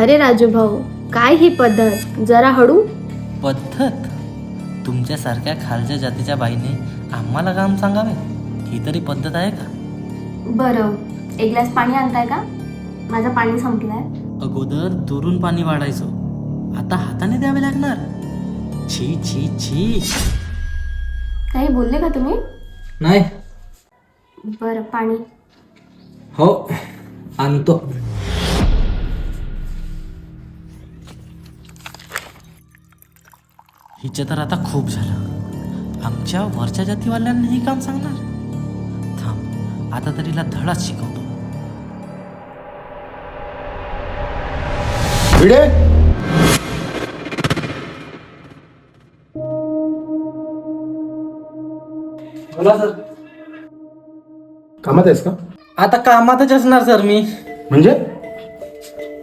अरे राजू भाऊ, काय ही पद्धत? जरा हळू. पद्धत? तुमच्यासारख्या खालच्या जातीच्या बाईने आम्हाला काम सांगावे, ही तरी पद्धत आहे का? बरं, एक ग्लास पाणी आणताय का? माझं पाणी संपलंय. अगोदर दुरून पाणी वाढायचो, आता हाताने द्यावे लागणार. छी छी छी. काही बोलले का तुम्ही? नाही. बरं, पाणी. हो, आणतो. हिचं तर आता खूप झालं. आमच्या वरच्या जातीवाल्यांनाही काम सांगणार. थांब, आता तरी हिला धडाच शिकवतो. भिडे, बोला सर. कामात आहेस का? आता कामातच असणार सर मी. म्हणजे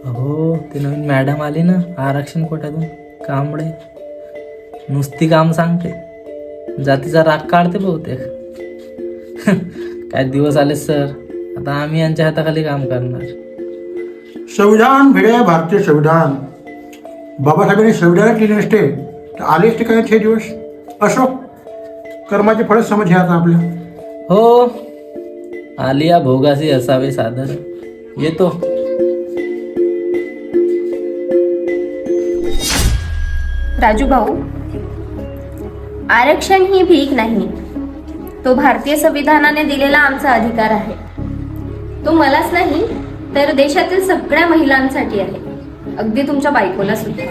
हो, ते नवीन मॅडम आली ना आरक्षण कोट्यातून, कांबळे. नुसती काम सांगते, जातीचा राग काढते बहुतेक. काय दिवस आले सर, आता आम्ही यांच्या हाताखाली काम करणार. संविधान भिडे, भारतीय संविधान. बाबासाहेबांनी संविधानात लिहिले नसते तर आले असते काय हे दिवस. असो, कर्माचे फळच समज हे आता आपल्या. हो, आलिया भोगासी असावे सादर. येतो. राजू भाऊ, आरक्षण ही भीक नाही, तो भारतीय संविधानाने दिलेला आमचा अधिकार आहे. तो मलाच नाही तर देशातील सगळ्या महिलांसाठी आहे, अगदी तुमच्या बायकोला सुद्धा.